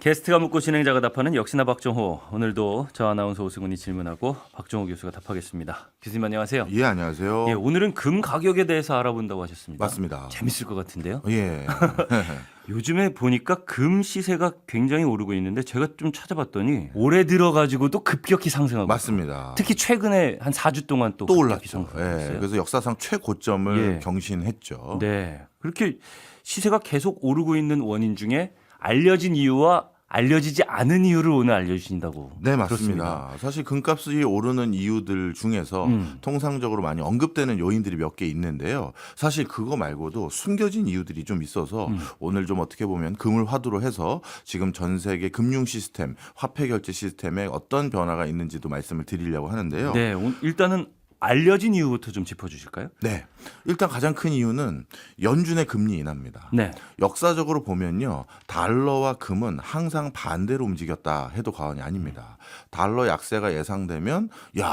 게스트가 묻고 진행자가 답하는 역시나 박정호. 오늘도 저 아나운서 오승훈이 질문하고 박정호 교수가 답하겠습니다. 교수님 안녕하세요. 예, 안녕하세요. 예, 오늘은 금 가격에 대해서 알아본다고 하셨습니다. 맞습니다. 재밌을 것 같은데요. 예. 요즘에 보니까 금 시세가 굉장히 오르고 있는데 제가 좀 찾아봤더니 올해 들어가지고도 급격히 상승하고 맞습니다. 있어요. 특히 최근에 한 4주 동안 또 또 급격히 올랐죠. 상승하고 예. 있어요. 그래서 역사상 최고점을 예. 경신했죠. 네, 그렇게 시세가 계속 오르고 있는 원인 중에 알려진 이유와 알려지지 않은 이유를 오늘 알려주신다고. 네, 맞습니다. 그렇습니다. 사실 금값이 오르는 이유들 중에서 통상적으로 많이 언급되는 요인들이 몇 개 있는데요. 사실 그거 말고도 숨겨진 이유들이 좀 있어서 오늘 좀 어떻게 보면 금을 화두로 해서 지금 전 세계 금융 시스템, 화폐 결제 시스템에 어떤 변화가 있는지도 말씀을 드리려고 하는데요. 네, 일단은 알려진 이유부터 좀 짚어주실까요? 네. 일단 가장 큰 이유는 연준의 금리 인하입니다. 네. 역사적으로 보면요. 달러와 금은 항상 반대로 움직였다 해도 과언이 아닙니다. 달러 약세가 예상되면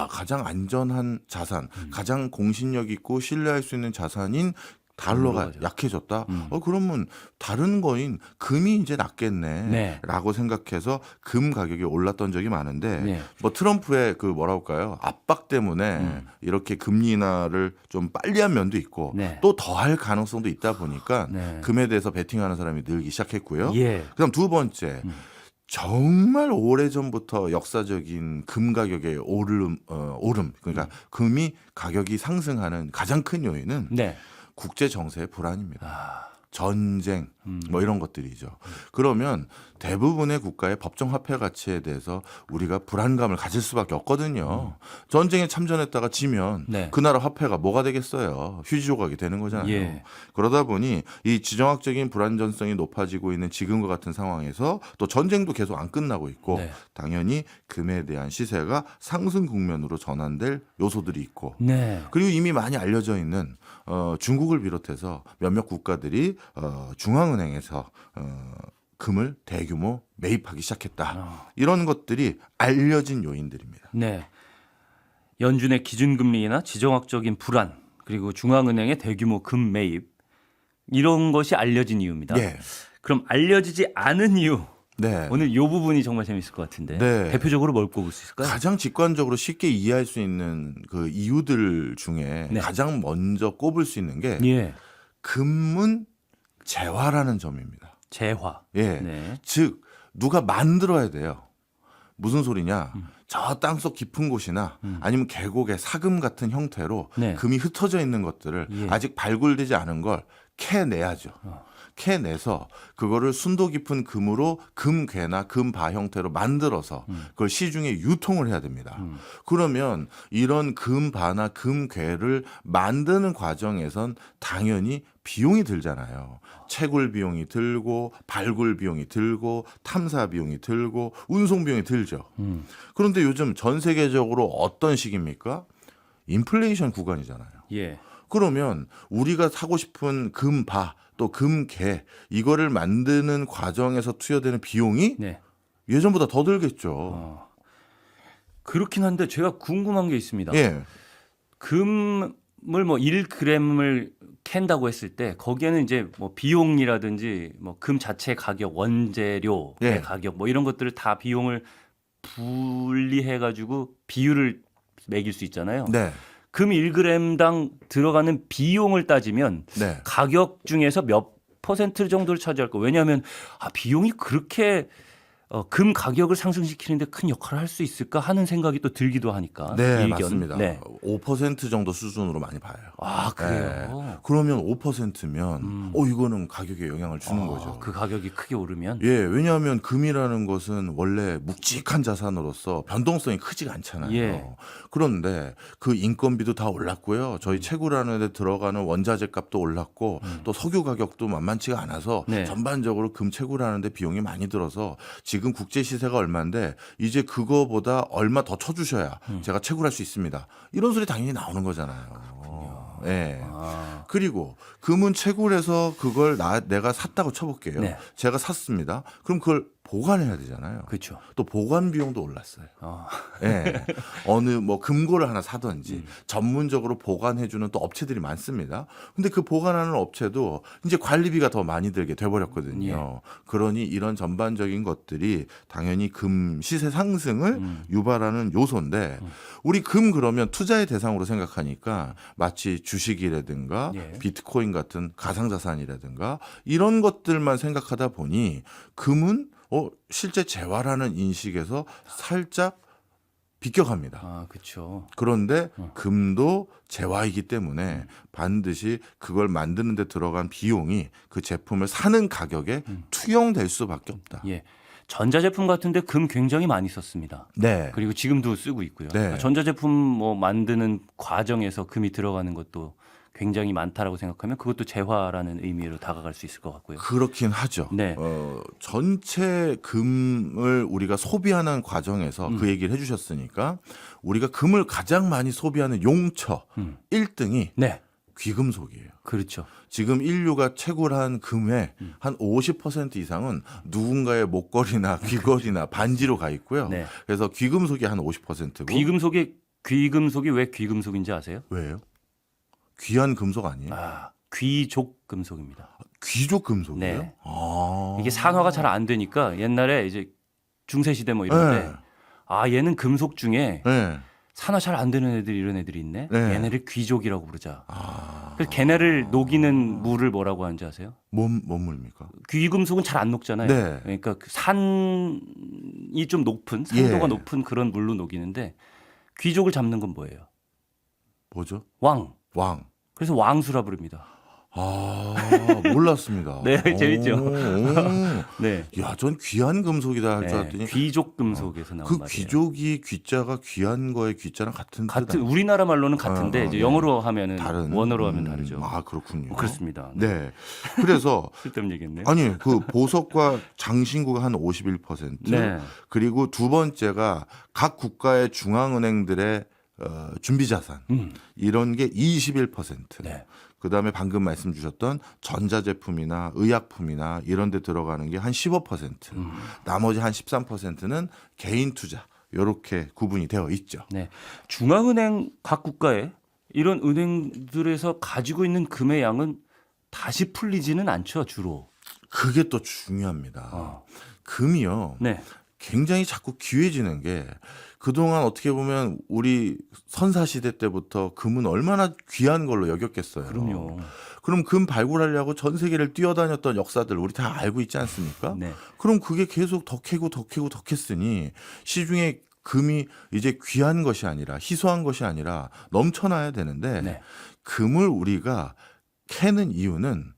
가장 안전한 자산, 가장 공신력 있고 신뢰할 수 있는 자산인 달러가 맞아요. 약해졌다. 그러면 다른 거인 금이 이제 낫겠네. 네. 라고 생각해서 금 가격이 올랐던 적이 많은데 네. 뭐 트럼프의 그 뭐랄까요? 압박 때문에 이렇게 금리 인하를 좀 빨리 한 면도 있고 네. 또 더 할 가능성도 있다 보니까 네. 금에 대해서 베팅하는 사람이 늘기 시작했고요. 예. 그다음 두 번째. 정말 오래전부터 역사적인 금 가격의 오름 그러니까 금이 가격이 상승하는 가장 큰 요인은 네. 국제 정세의 불안입니다. 아, 전쟁 뭐 이런 것들이죠. 그러면 대부분의 국가의 법정 화폐 가치에 대해서 우리가 불안감을 가질 수밖에 없거든요. 전쟁에 참전했다가 지면 네. 그 나라 화폐가 뭐가 되겠어요. 휴지 조각이 되는 거잖아요. 예. 그러다 보니 이 지정학적인 불안전성이 높아지고 있는 지금과 같은 상황에서 또 전쟁도 계속 안 끝나고 있고 네. 당연히 금에 대한 시세가 상승 국면으로 전환될 요소들이 있고 네. 그리고 이미 많이 알려져 있는 중국을 비롯해서 몇몇 국가들이 중앙은행에서 금을 대규모 매입하기 시작했다. 이런 것들이 알려진 요인들입니다. 네. 연준의 기준금리나 지정학적인 불안 그리고 중앙은행의 대규모 금 매입 이런 것이 알려진 이유입니다. 네. 그럼 알려지지 않은 이유 네. 오늘 이 부분이 정말 재밌을 것 같은데 네. 대표적으로 뭘 꼽을 수 있을까요? 가장 직관적으로 쉽게 이해할 수 있는 그 이유들 중에 네. 가장 먼저 꼽을 수 있는 게 예. 금은 재화라는 점입니다. 재화. 예. 네. 즉 누가 만들어야 돼요. 무슨 소리냐? 저 땅속 깊은 곳이나 아니면 계곡의 사금 같은 형태로 네. 금이 흩어져 있는 것들을 예. 아직 발굴되지 않은 걸 캐내야죠. 캐내서 그거를 순도 깊은 금으로 금괴나 금바 형태로 만들어서 그걸 시중에 유통을 해야 됩니다. 그러면 이런 금바나 금괴를 만드는 과정에선 당연히 비용이 들잖아요. 채굴 비용이 들고 발굴 비용이 들고 탐사 비용이 들고 운송 비용이 들죠. 그런데 요즘 전 세계적으로 어떤 시기입니까? 인플레이션 구간이잖아요. 예. 그러면 우리가 사고 싶은 금바 또 금괴 이거를 만드는 과정에서 투여되는 비용이 네. 예전보다 더 들겠죠. 그렇긴 한데 제가 궁금한 게 있습니다. 예. 금을 뭐 1g을 캔다고 했을 때 거기에는 이제 뭐 비용이라든지 뭐 금 자체 가격, 원재료의 예. 가격 뭐 이런 것들을 다 비용을 분리해 가지고 비율을 매길 수 있잖아요. 네. 금 1g당 들어가는 비용을 따지면 네. 가격 중에서 몇 퍼센트 정도를 차지할 거. 왜냐하면 비용이 그렇게 금 가격을 상승시키는데 큰 역할을 할 수 있을까 하는 생각이 또 들기도 하니까. 네, 이 의견. 맞습니다. 네. 5% 정도 수준으로 많이 봐요. 아, 그래요. 네. 그러면 5%면 이거는 가격에 영향을 주는 거죠. 그 가격이 크게 오르면. 예, 왜냐하면 금이라는 것은 원래 묵직한 자산으로서 변동성이 크지가 않잖아요. 예. 그런데 그 인건비도 다 올랐고요. 저희 채굴하는 데 들어가는 원자재 값도 올랐고 또 석유 가격도 만만치가 않아서 네. 전반적으로 금 채굴하는 데 비용이 많이 들어서 지금 국제 시세가 얼마인데 이제 그거보다 얼마 더 쳐주셔야 제가 채굴할 수 있습니다. 이런 소리 당연히 나오는 거잖아요. 예. 그리고 금은 채굴해서 그걸 내가 샀다고 쳐볼게요. 네. 제가 샀습니다. 그럼 그걸 보관해야 되잖아요. 그렇죠. 또 보관 비용도 올랐어요. 아, 예. 어느 뭐 금고를 하나 사든지 전문적으로 보관해주는 또 업체들이 많습니다. 근데 그 보관하는 업체도 이제 관리비가 더 많이 들게 돼버렸거든요. 그러니 이런 전반적인 것들이 당연히 금 시세 상승을 유발하는 요소인데 우리 금 그러면 투자의 대상으로 생각하니까 마치 주식이라든가 예. 비트코인 같은 가상자산이라든가 이런 것들만 생각하다 보니 금은 실제 재화라는 인식에서 살짝 비껴갑니다. 아, 그렇죠. 그런데 금도 재화이기 때문에 반드시 그걸 만드는 데 들어간 비용이 그 제품을 사는 가격에 투영될 수밖에 없다. 예. 전자제품 같은데 금 굉장히 많이 썼습니다. 네. 그리고 지금도 쓰고 있고요. 네. 전자제품 뭐 만드는 과정에서 금이 들어가는 것도 굉장히 많다라고 생각하면 그것도 재화라는 의미로 다가갈 수 있을 것 같고요. 그렇긴 하죠. 네. 전체 금을 우리가 소비하는 과정에서 그 얘기를 해주셨으니까 우리가 금을 가장 많이 소비하는 용처 1등이 네. 귀금속이에요. 그렇죠. 지금 인류가 채굴한 금의 한 50% 이상은 누군가의 목걸이나 귀걸이나 반지로 가 있고요. 네. 그래서 귀금속이 한 50%고. 귀금속이 왜 귀금속인지 아세요? 왜요? 귀한 금속 아니에요? 아, 귀족 금속입니다. 귀족 금속이에요? 네. 아. 이게 산화가 잘 안 되니까 옛날에 이제 중세 시대 뭐 이럴 네. 때 아, 얘는 금속 중에 네. 산화 잘 안 되는 애들이 이런 애들이 있네. 네. 얘네를 귀족이라고 부르자. 아. 그래서 걔네를 녹이는 물을 뭐라고 하는지 아세요? 뭔 물입니까? 귀금속은 잘 안 녹잖아요. 네. 그러니까 그 산이 좀 높은 산도가 예. 높은 그런 물로 녹이는데 귀족을 잡는 건 뭐예요? 뭐죠? 왕. 왕. 그래서 왕수라 부릅니다. 아, 몰랐습니다. 네, 재밌죠? 오. 네. 야, 전 귀한 금속이다 할 줄 네. 알았더니 귀족 금속에서 나온 그 말이에요. 귀족이 귀자가 귀한 거의 귀자랑 같은 뜻 같은 아니에요? 우리나라 말로는 같은데 이제 네. 영어로 하면은 다른 원어로 하면 다르죠. 아, 그렇군요. 그렇습니다. 네. 그래서 쓸데없는 얘기했네요. 아니 그 보석과 장신구가 한 51%, 네. 그리고 두 번째가 각 국가의 중앙은행들의 준비 자산 이런 게 21%. 네. 그다음에 방금 말씀 주셨던 전자제품이나 의약품이나 이런 데 들어가는 게 한 15%. 나머지 한 13%는 개인 투자. 요렇게 구분이 되어 있죠. 네. 중앙은행 각 국가에 이런 은행들에서 가지고 있는 금의 양은 다시 풀리지는 않죠, 주로. 그게 또 중요합니다. 어. 금이요. 네. 굉장히 자꾸 귀해지는 게 그동안 어떻게 보면 우리 선사시대 때부터 금은 얼마나 귀한 걸로 여겼겠어요. 그럼요. 그럼 금 발굴하려고 전 세계를 뛰어다녔던 역사들 우리 다 알고 있지 않습니까? 네. 그럼 그게 계속 더 캐고 더 캐고 더 캤으니 시중에 금이 이제 귀한 것이 아니라 희소한 것이 아니라 넘쳐나야 되는데 네. 금을 우리가 캐는 이유는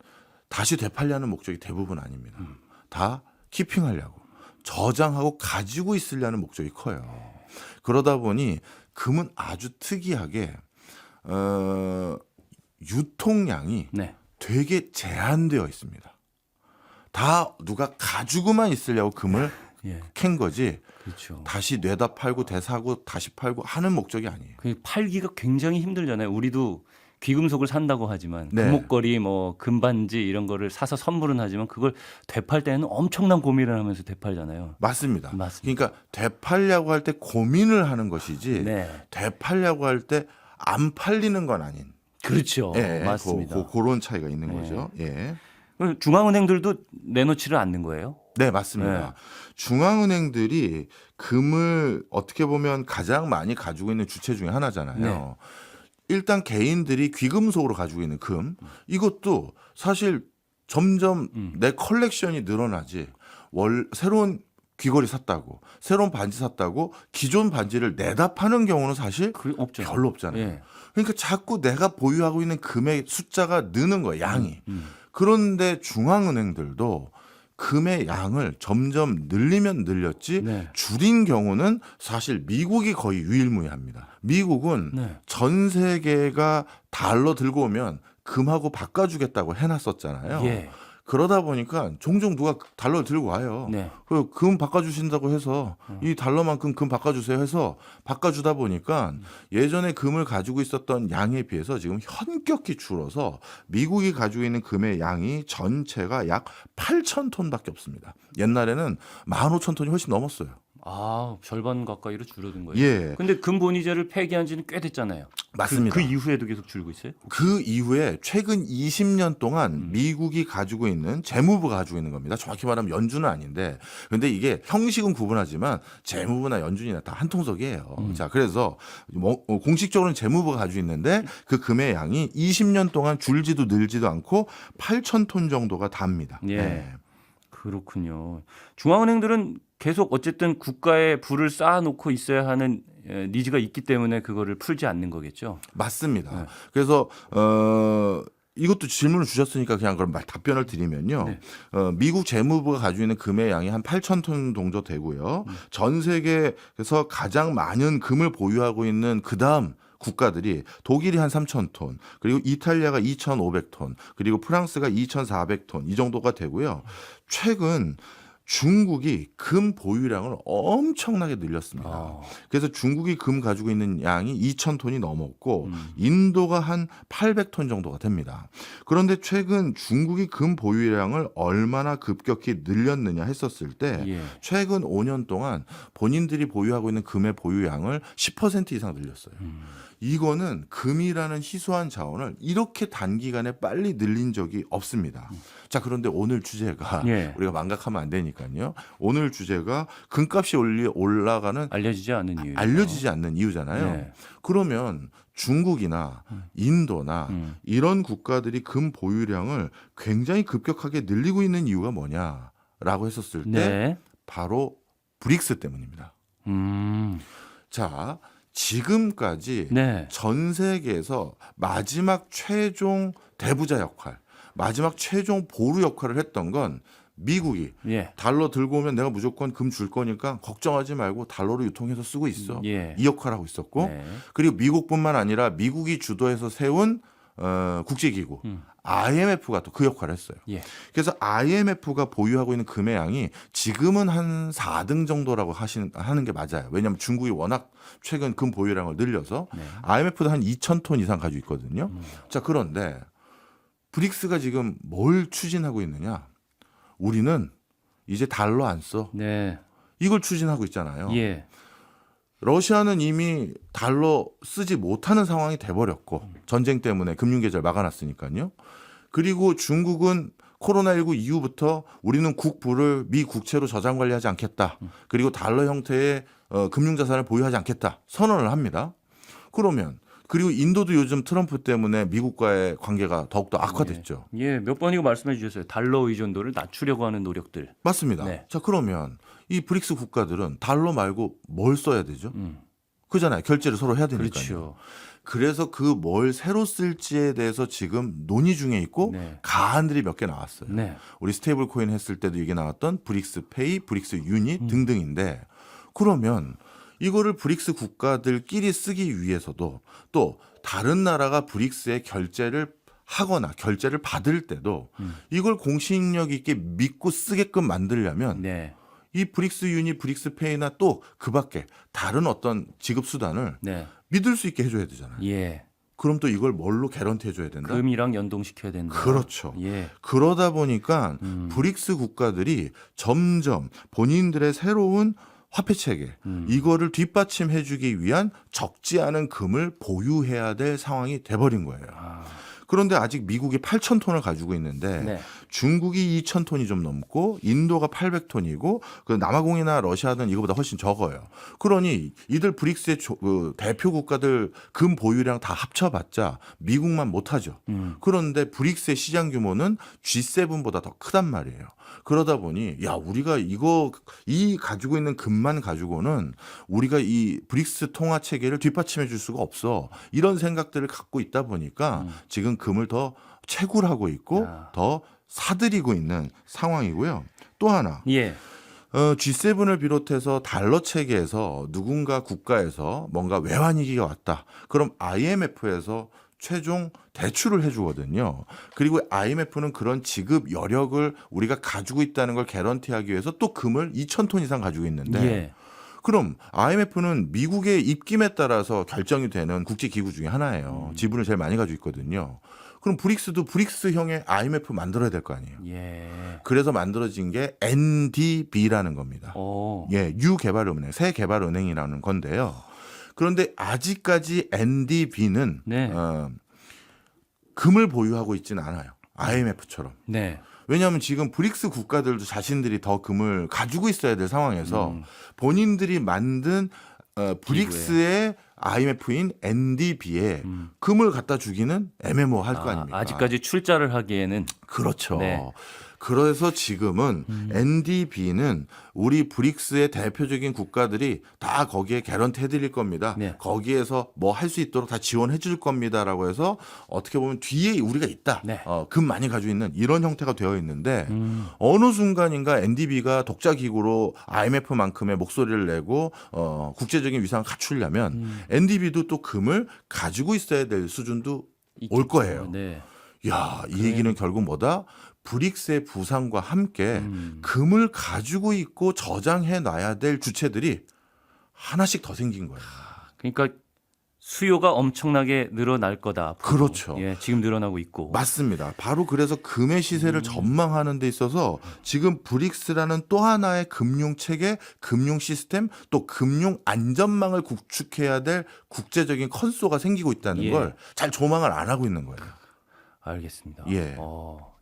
다시 되팔려는 목적이 대부분 아닙니다. 다 키핑하려고 저장하고 가지고 있으려는 목적이 커요. 그러다 보니 금은 아주 특이하게 유통량이 네. 되게 제한되어 있습니다. 다 누가 가지고만 있으려고 금을 예. 캔 거지 그렇죠. 다시 뇌다 팔고 대사고 다시 팔고 하는 목적이 아니에요. 그 팔기가 굉장히 힘들잖아요. 우리도 귀금속을 산다고 하지만 네. 금목걸이 뭐 금반지 이런 거를 사서 선물은 하지만 그걸 되팔 때는 엄청난 고민을 하면서 되팔잖아요. 맞습니다. 맞습니다. 그러니까 되팔려고 할 때 고민을 하는 것이지 네. 되팔려고 할 때 안 팔리는 건 아닌. 그렇죠. 예, 맞습니다. 그런 차이가 있는 네. 거죠. 예. 중앙은행들도 내놓지를 않는 거예요. 네, 맞습니다. 네. 중앙은행들이 금을 어떻게 보면 가장 많이 가지고 있는 주체 중에 하나잖아요. 네. 일단 개인들이 귀금속으로 가지고 있는 금, 이것도 사실 점점 내 컬렉션이 늘어나지. 새로운 귀걸이 샀다고, 새로운 반지 샀다고 기존 반지를 내다 파는 경우는 사실 그 없죠. 별로 없잖아요. 예. 그러니까 자꾸 내가 보유하고 있는 금의 숫자가 느는 거예요, 양이. 그런데 중앙은행들도 금의 양을 점점 늘리면 늘렸지 네. 줄인 경우는 사실 미국이 거의 유일무이합니다. 미국은 네. 전 세계가 달러 들고 오면 금하고 바꿔주겠다고 해놨었잖아요. 예. 그러다 보니까 종종 누가 달러를 들고 와요. 네. 그 금 바꿔주신다고 해서 이 달러만큼 금 바꿔주세요 해서 바꿔주다 보니까 예전에 금을 가지고 있었던 양에 비해서 지금 현격히 줄어서 미국이 가지고 있는 금의 양이 전체가 약 8,000톤밖에 없습니다. 옛날에는 15,000톤이 훨씬 넘었어요. 아, 절반 가까이로 줄어든 거예요. 예, 근데 금 본위제를 폐기한 지는 꽤 됐잖아요. 맞습니다. 그 이후에도 계속 줄고 있어요? 그 이후에 최근 20년 동안 미국이 가지고 있는 재무부가 가지고 있는 겁니다. 정확히 말하면 연준은 아닌데, 근데 이게 형식은 구분하지만 재무부나 연준이나 다 한 통속이에요. 자, 그래서 공식적으로는 재무부가 가지고 있는데 그 금의 양이 20년 동안 줄지도 늘지도 않고 8,000톤 정도가 답니다. 예. 네. 그렇군요. 중앙은행들은 계속 어쨌든 국가에 불을 쌓아놓고 있어야 하는 니즈가 있기 때문에 그거를 풀지 않는 거겠죠. 맞습니다. 네. 그래서 이것도 질문을 주셨으니까 그냥 그럼 답변을 드리면요. 네. 미국 재무부가 가지고 있는 금의 양이 한 8,000톤 정도 되고요. 전 세계에서 가장 많은 금을 보유하고 있는 그다음 국가들이 독일이 한 3,000톤, 그리고 이탈리아가 2,500톤, 그리고 프랑스가 2,400톤 이 정도가 되고요. 최근 중국이 금 보유량을 엄청나게 늘렸습니다. 아. 그래서 중국이 금 가지고 있는 양이 2,000톤이 넘었고 인도가 한 800톤 정도가 됩니다. 그런데 최근 중국이 금 보유량을 얼마나 급격히 늘렸느냐 했었을 때 예. 최근 5년 동안 본인들이 보유하고 있는 금의 보유량을 10% 이상 늘렸어요. 이거는 금이라는 희소한 자원을 이렇게 단기간에 빨리 늘린 적이 없습니다. 자, 그런데 오늘 주제가 예. 우리가 망각하면 안 되니까요. 오늘 주제가 금값이 올라가는 알려지지 않는 이유. 알려지지 않는 이유잖아요. 네. 그러면 중국이나 인도나 이런 국가들이 금 보유량을 굉장히 급격하게 늘리고 있는 이유가 뭐냐라고 했었을 때 네. 바로 브릭스 때문입니다. 음. 자, 지금까지 네. 전 세계에서 마지막 최종 대부자 역할, 마지막 최종 보루 역할을 했던 건 미국이 예. 달러 들고 오면 내가 무조건 금 줄 거니까 걱정하지 말고 달러로 유통해서 쓰고 있어. 예. 이 역할을 하고 있었고 네. 그리고 미국뿐만 아니라 미국이 주도해서 세운 국제기구 IMF가 또 그 역할을 했어요. 예. 그래서 IMF가 보유하고 있는 금의 양이 지금은 한 4등 정도라고 하는 게 맞아요. 왜냐하면 중국이 워낙 최근 금 보유량을 늘려서 네. IMF도 한 2,000톤 이상 가지고 있거든요. 자, 그런데 브릭스가 지금 뭘 추진하고 있느냐? 우리는 이제 달러 안 써. 네. 이걸 추진하고 있잖아요. 예. 러시아는 이미 달러 쓰지 못하는 상황이 돼버렸고 전쟁 때문에 금융계절 막아놨으니까요. 그리고 중국은 코로나19 이후부터 우리는 국부를 미 국채로 저장 관리하지 않겠다. 그리고 달러 형태의 금융자산을 보유하지 않겠다. 선언을 합니다. 그러면 그리고 인도도 요즘 트럼프 때문에 미국과의 관계가 더욱더 악화됐죠. 예, 몇 번이고 말씀해 주셨어요. 달러 의존도를 낮추려고 하는 노력들. 맞습니다. 네. 자, 그러면 이 브릭스 국가들은 달러 말고 뭘 써야 되죠? 그잖아요. 결제를 서로 해야 되니까요. 그렇죠. 그래서 그 뭘 새로 쓸지에 대해서 지금 논의 중에 있고 네. 가안들이 몇 개 나왔어요. 네. 우리 스테이블 코인 했을 때도 이게 나왔던 브릭스 페이, 브릭스 유닛 등등인데 그러면 이거를 브릭스 국가들끼리 쓰기 위해서도 또 다른 나라가 브릭스에 결제를 하거나 결제를 받을 때도 이걸 공신력 있게 믿고 쓰게끔 만들려면 네. 이 브릭스 유닛, 브릭스 페이나 또 그 밖에 다른 어떤 지급 수단을 네. 믿을 수 있게 해줘야 되잖아요. 예. 그럼 또 이걸 뭘로 개런티 해줘야 된다? 금이랑 연동시켜야 된다. 그렇죠. 예. 그러다 보니까 브릭스 국가들이 점점 본인들의 새로운 화폐 체계 이거를 뒷받침해주기 위한 적지 않은 금을 보유해야 될 상황이 돼버린 거예요. 아. 그런데 아직 미국이 8,000톤을 가지고 있는데 네. 중국이 2,000톤이 좀 넘고 인도가 800톤이고 그 남아공이나 러시아는 이거보다 훨씬 적어요. 그러니 이들 브릭스의 대표 국가들 금 보유량 다 합쳐봤자 미국만 못하죠. 그런데 브릭스의 시장 규모는 G7보다 더 크단 말이에요. 그러다 보니 야 우리가 이 가지고 있는 금만 가지고는 우리가 이 브릭스 통화 체계를 뒷받침해 줄 수가 없어. 이런 생각들을 갖고 있다 보니까 지금 금을 더 채굴하고 있고 야. 더 사들이고 있는 상황이고요. 또 하나 예. G7을 비롯해서 달러 체계에서 누군가 국가에서 뭔가 외환위기가 왔다. 그럼 IMF에서 최종 대출을 해주거든요. 그리고 IMF는 그런 지급 여력을 우리가 가지고 있다는 걸 개런티하기 위해서 또 금을 2,000톤 이상 가지고 있는데 예. 그럼 IMF는 미국의 입김에 따라서 결정이 되는 국제기구 중에 하나예요. 지분을 제일 많이 가지고 있거든요. 그럼 브릭스도 브릭스형의 IMF 만들어야 될 거 아니에요. 예. 그래서 만들어진 게 NDB라는 겁니다. 오. 예, 유개발은행, 새개발은행이라는 건데요. 그런데 아직까지 NDB는 네. 금을 보유하고 있지는 않아요. IMF처럼. 네. 왜냐하면 지금 브릭스 국가들도 자신들이 더 금을 가지고 있어야 될 상황에서 본인들이 만든 브릭스의 IMF인 NDB에 금을 갖다 주기는 애매모호할 거 아닙니까? 아직까지 출자를 하기에는 그렇죠. 네. 그래서 지금은 NDB는 우리 브릭스의 대표적인 국가들이 다 거기에 개런티 해드릴 겁니다. 네. 거기에서 뭐 할 수 있도록 다 지원해 줄 겁니다라고 해서 어떻게 보면 뒤에 우리가 있다. 네. 금 많이 가지고 있는 이런 형태가 되어 있는데 어느 순간인가 NDB가 독자 기구로 IMF만큼의 목소리를 내고 국제적인 위상을 갖추려면 NDB도 또 금을 가지고 있어야 될 수준도 올 거예요. 네. 야, 이 얘기는 결국 뭐다? 브릭스의 부상과 함께 금을 가지고 있고 저장해 놔야 될 주체들이 하나씩 더 생긴 거예요. 그러니까 수요가 엄청나게 늘어날 거다. 앞으로. 그렇죠. 예, 지금 늘어나고 있고. 맞습니다. 바로 그래서 금의 시세를 전망하는 데 있어서 지금 브릭스라는 또 하나의 금융 체계, 금융 시스템, 또 금융 안전망을 구축해야 될 국제적인 컨소가 생기고 있다는 예. 걸 잘 조망을 안 하고 있는 거예요. 알겠습니다. 예.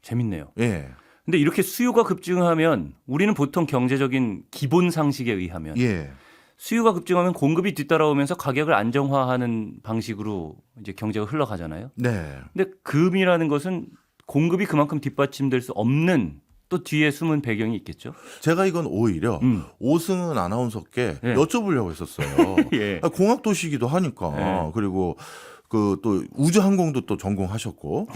재밌네요. 예. 근데 이렇게 수요가 급증하면 우리는 보통 경제적인 기본 상식에 의하면 예. 수요가 급증하면 공급이 뒤따라오면서 가격을 안정화하는 방식으로 이제 경제가 흘러가잖아요. 네. 근데 금이라는 것은 공급이 그만큼 뒷받침될 수 없는 또 뒤에 숨은 배경이 있겠죠. 제가 이건 오히려 오승은 아나운서께 예. 여쭤보려고 했었어요. 예. 공학 도시기도 하니까 예. 그리고 그 또 우주항공도 또 전공하셨고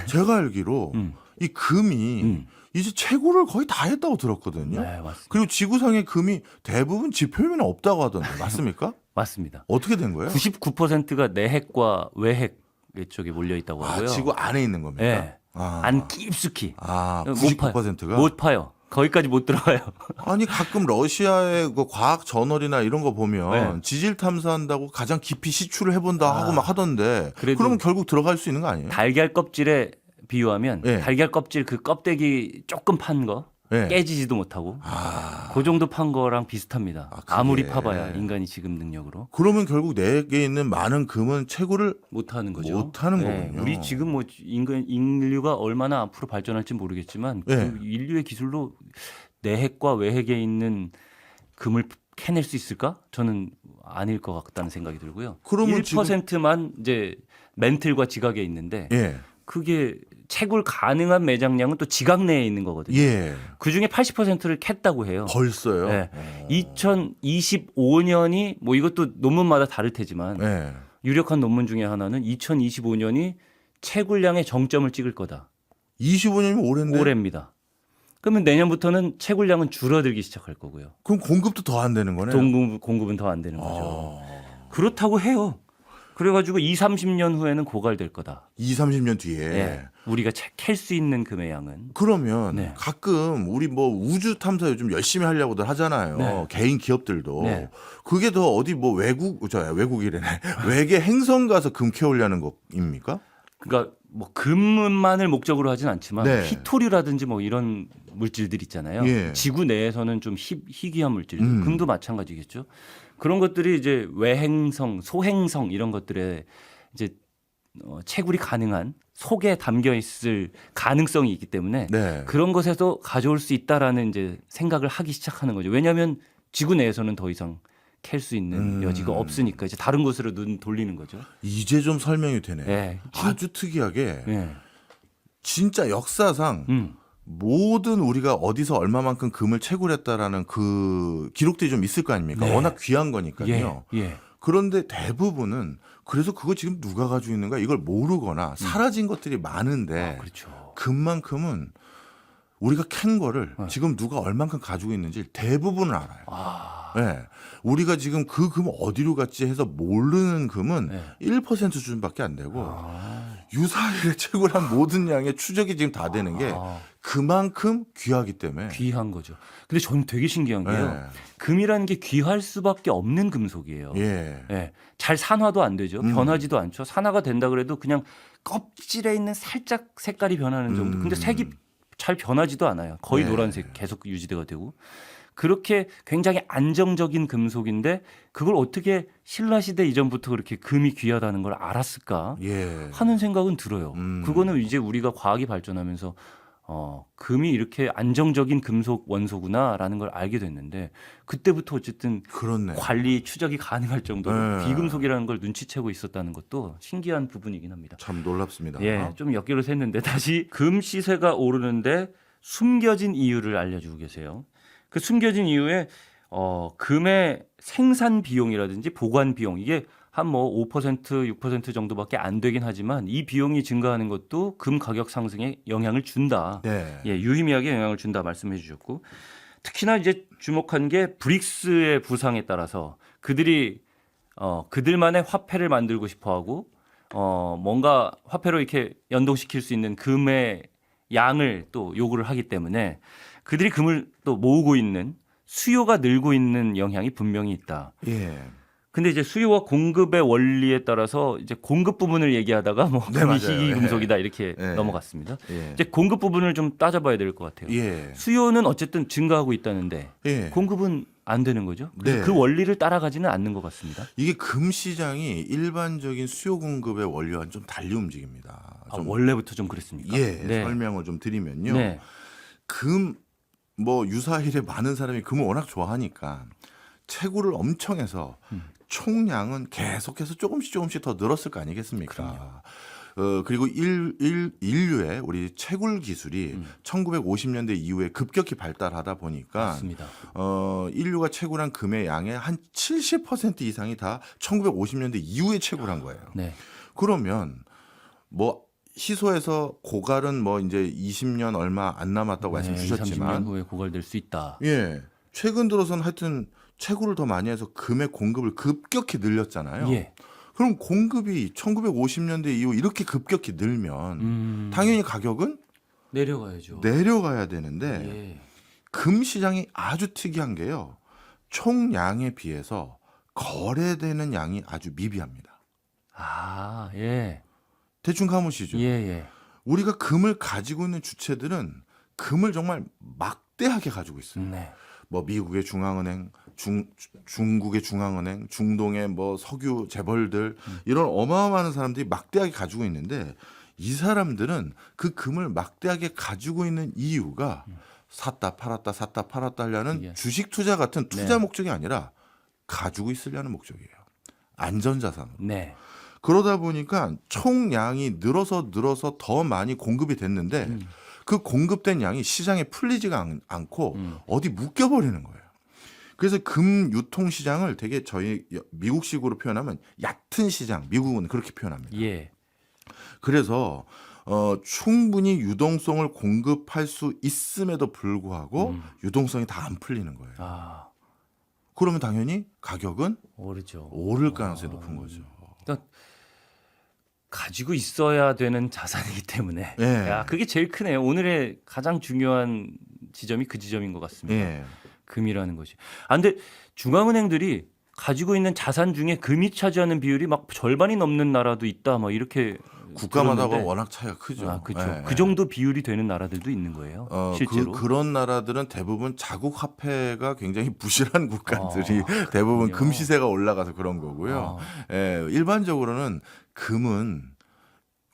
제가 알기로 이 금이 이제 채굴을 거의 다 했다고 들었거든요. 네, 맞습니다. 그리고 지구상의 금이 대부분 지표면에 없다고 하던데 맞습니까? 맞습니다. 어떻게 된 거예요? 99%가 내핵과 외핵 쪽에 몰려 있다고 하고요. 지구 안에 있는 겁니까? 예. 아, 안 깊숙이 99%가 못 파요. 거기까지 못 들어가요. 아니 가끔 러시아의 그 과학 저널이나 이런 거 보면 네. 지질 탐사한다고 가장 깊이 시추를 해본다 하고 막 하던데 그래도 그러면 결국 들어갈 수 있는 거 아니에요? 달걀 껍질에 비유하면 예. 달걀 껍질 그 껍데기 조금 판 거 예. 깨지지도 못하고 그 정도 판 거랑 비슷합니다. 그게. 아무리 파봐야 인간이 지금 능력으로 그러면 결국 내게 있는 많은 금은 채굴을 못하는 거죠. 못하는 거군요. 우리 지금 뭐 인류가 얼마나 앞으로 발전할지 모르겠지만 예. 그 인류의 기술로 내핵과 외핵에 있는 금을 캐낼 수 있을까? 저는 아닐 것 같다는 생각이 들고요. 그러면 1%만 이제 멘틀과 지각에 있는데 예. 그게 채굴 가능한 매장량은 또 지각 내에 있는 거거든요. 예. 그중에 80%를 캤다고 해요. 벌써요. 네. 2025년이 뭐 이것도 논문마다 다를 테지만 예. 유력한 논문 중에 하나는 2025년이 채굴량의 정점을 찍을 거다. 25년이면 올해인데. 올해입니다. 그러면 내년부터는 채굴량은 줄어들기 시작할 거고요. 그럼 공급도 더 안 되는 거네요. 공급은 더 안 되는 거죠. 그렇다고 해요. 그래가지고 30년 후에는 고갈될 거다. 30년 뒤에. 예. 우리가 캘 수 있는 금의 양은. 그러면 네. 가끔 우리 뭐 우주 탐사 요즘 열심히 하려고들 하잖아요. 네. 개인 기업들도. 네. 그게 더 어디 뭐 외국이래네. 외계 행성 가서 금 캐오려는 겁니까? 그러니까 뭐 금만을 목적으로 하진 않지만 네. 히토류라든지 뭐 이런 물질들 있잖아요. 예. 지구 내에서는 좀 희귀한 물질, 금도 마찬가지겠죠. 그런 것들이 이제 외행성, 소행성 이런 것들에 이제 채굴이 가능한 속에 담겨 있을 가능성이 있기 때문에 네. 그런 것에서 가져올 수 있다라는 이제 생각을 하기 시작하는 거죠. 왜냐하면 지구 내에서는 더 이상 캘 수 있는 여지가 없으니까 이제 다른 곳으로 눈 돌리는 거죠. 이제 좀 설명이 되네. 네. 아주 특이하게 네. 진짜 역사상 모든 우리가 어디서 얼마만큼 금을 채굴했다라는 그 기록들이 좀 있을 거 아닙니까? 네. 워낙 귀한 거니까요. 예. 그런데 대부분은 그래서 그거 지금 누가 가지고 있는가 이걸 모르거나 사라진 것들이 많은데 그렇죠. 금만큼은 우리가 캔 거를 지금 누가 얼만큼 가지고 있는지 대부분은 알아요. 예. 우리가 지금 그 금 어디로 갔지 해서 모르는 금은 네. 1% 수준밖에 안 되고 아. 유사일에 채굴한 모든 양의 추적이 지금 다 되는 게 그만큼 귀하기 때문에. 귀한 거죠. 근데 저는 되게 신기한 게요. 예. 금이라는 게 귀할 수밖에 없는 금속이에요. 예. 예. 잘 산화도 안 되죠. 변하지도 않죠. 산화가 된다 그래도 그냥 껍질에 있는 살짝 색깔이 변하는 정도. 근데 색이 잘 변하지도 않아요. 거의 네. 노란색 계속 유지가 되고. 그렇게 굉장히 안정적인 금속인데 그걸 어떻게 신라시대 이전부터 그렇게 금이 귀하다는 걸 알았을까 예. 하는 생각은 들어요. 음. 그거는 이제 우리가 과학이 발전하면서 금이 이렇게 안정적인 금속 원소구나라는 걸 알게 됐는데 그때부터 어쨌든 그렇네. 관리 추적이 가능할 정도로 네. 비금속이라는 걸 눈치채고 있었다는 것도 신기한 부분이긴 합니다. 참 놀랍습니다. 예, 좀 엮기로 샜는데 다시 금 시세가 오르는데 숨겨진 이유를 알려주고 계세요. 그 숨겨진 이유에 금의 생산 비용이라든지 보관 비용 이게 한 뭐 5% 6% 정도밖에 안 되긴 하지만 이 비용이 증가하는 것도 금 가격 상승에 영향을 준다. 네. 예, 유의미하게 영향을 준다 말씀해 주셨고 특히나 이제 주목한 게 브릭스의 부상에 따라서 그들이 그들만의 화폐를 만들고 싶어하고 뭔가 화폐로 이렇게 연동시킬 수 있는 금의 양을 또 요구를 하기 때문에 그들이 금을 또 모으고 있는 수요가 늘고 있는 영향이 분명히 있다. 예. 근데 이제 수요와 공급의 원리에 따라서 이제 공급 부분을 얘기하다가 뭐 네, 금이 맞아요. 희귀 금속이다 이렇게 예. 넘어갔습니다. 예. 이제 공급 부분을 좀 따져봐야 될 것 같아요. 예. 수요는 어쨌든 증가하고 있다는데 예. 공급은 안 되는 거죠. 그래서 네. 그 원리를 따라가지는 않는 것 같습니다. 이게 금 시장이 일반적인 수요 공급의 원리와는 좀 달리 움직입니다. 아, 좀 원래부터 좀 그랬습니까? 예, 네. 설명을 좀 드리면요. 네. 금 뭐 유사일에 많은 사람이 금을 워낙 좋아하니까 채굴을 엄청 해서 총량은 계속해서 조금씩 더 늘었을 거 아니겠습니까? 그리고 인류의 우리 채굴 기술이 1950년대 이후에 급격히 발달하다 보니까 맞습니다. 인류가 채굴한 금의 양의 한 70% 이상이 다 1950년대 이후에 채굴한 거예요. 네. 그러면 뭐 희소해서 고갈은 뭐 이제 20년 얼마 안 남았다고 말씀 네, 주셨지만 30년 후에 고갈될 수 있다. 예. 최근 들어서는 하여튼 채굴을 더 많이 해서 금의 공급을 급격히 늘렸잖아요. 예. 그럼 공급이 1950년대 이후 이렇게 급격히 늘면 당연히 가격은 내려가야죠. 내려가야 되는데 예. 금 시장이 아주 특이한 게요. 총량에 비해서 거래되는 양이 아주 미비합니다. 아, 예. 대충 감으시죠. 예, 예. 우리가 금을 가지고 있는 주체들은 금을 정말 막대하게 가지고 있어요. 네. 뭐 미국의 중앙은행, 중국의 중앙은행, 중동의 뭐 석유 재벌들 이런 어마어마한 사람들이 막대하게 가지고 있는데 이 사람들은 그 금을 막대하게 가지고 있는 이유가 샀다 팔았다 하려는 이게. 주식 투자 같은 투자 네. 목적이 아니라 가지고 있으려는 목적이에요. 안전자산으로. 네. 그러다 보니까 총량이 늘어서 더 많이 공급이 됐는데 그 공급된 양이 시장에 풀리지가 않고 어디 묶여버리는 거예요. 그래서 금 유통 시장을 되게 저희 미국식으로 표현하면 얕은 시장, 미국은 그렇게 표현합니다. 예. 그래서 충분히 유동성을 공급할 수 있음에도 불구하고 유동성이 다 안 풀리는 거예요. 아, 그러면 당연히 가격은 오르죠. 오를 가능성이 높은 거죠. 그러니까 가지고 있어야 되는 자산이기 때문에. 예. 야, 그게 제일 크네요. 오늘의 가장 중요한 지점이 그 지점인 것 같습니다. 예. 금이라는 것이. 아, 근데 중앙은행들이 가지고 있는 자산 중에 금이 차지하는 비율이 막 절반이 넘는 나라도 있다. 막 이렇게 국가마다 들었는데. 워낙 차이가 크죠. 아, 그렇죠. 예, 그 정도 비율이 되는 나라들도 있는 거예요. 실제로. 그런 나라들은 대부분 자국 화폐가 굉장히 부실한 국가들이 대부분 그렇군요. 금 시세가 올라가서 그런 거고요. 예, 일반적으로는 금은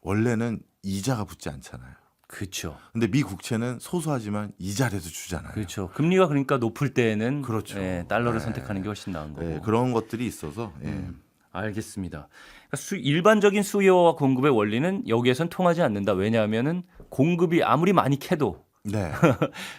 원래는 이자가 붙지 않잖아요. 그렇죠. 근데 미 국채는 소소하지만 이자라도 주잖아요. 그렇죠. 금리가 그러니까 높을 때는 그렇죠. 달러를 네. 선택하는 게 훨씬 나은 거고. 예, 그런 것들이 있어서 알겠습니다. 그러니까 일반적인 수요와 공급의 원리는 여기에선 통하지 않는다. 왜냐하면은 공급이 아무리 많이 캐도 네,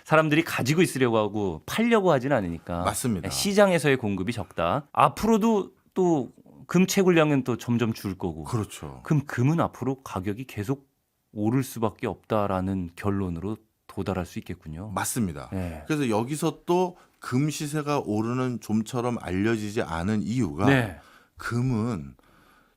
사람들이 가지고 있으려고 하고 팔려고 하진 않으니까. 맞습니다. 시장에서의 공급이 적다. 앞으로도 또 금 채굴량은 또 점점 줄 거고. 그렇죠. 그럼 금은 앞으로 가격이 계속 오를 수밖에 없다라는 결론으로 도달할 수 있겠군요. 맞습니다. 네. 그래서 여기서 또 금 시세가 오르는 좀처럼 알려지지 않은 이유가 네. 금은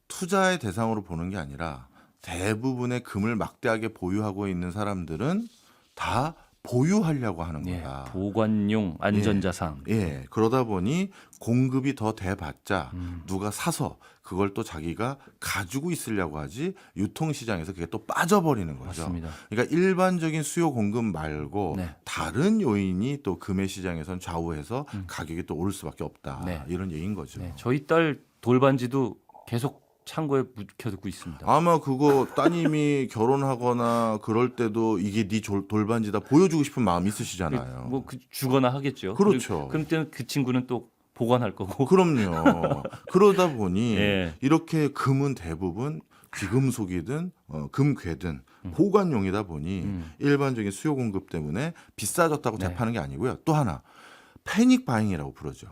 투자의 대상으로 보는 게 아니라 대부분의 금을 막대하게 보유하고 있는 사람들은 다 보유하려고 하는 예, 거다. 보관용 안전자산. 예, 그러다 보니 공급이 더 돼봤자 누가 사서 그걸 또 자기가 가지고 있으려고 하지 유통시장에서 그게 또 빠져버리는 거죠. 맞습니다. 그러니까 일반적인 수요 공급 말고 네. 다른 요인이 또 금의 시장에선 좌우해서 가격이 또 오를 수밖에 없다. 네. 이런 얘기인 거죠. 네, 저희 딸 돌반지도 계속 창고에 묵혀두고 있습니다. 아마 그거 따님이 결혼하거나 그럴 때도 이게 네 돌반지다 보여주고 싶은 마음이 있으시잖아요. 뭐 주거나 하겠죠. 그렇죠. 그럼 때는 그 친구는 또 보관할 거고. 그럼요. 그러다 보니 예. 이렇게 금은 대부분 귀금속이든 금괴든 보관용이다 보니 일반적인 수요 공급 때문에 비싸졌다고 네. 대파는 게 아니고요. 또 하나 패닉 바잉이라고 부르죠.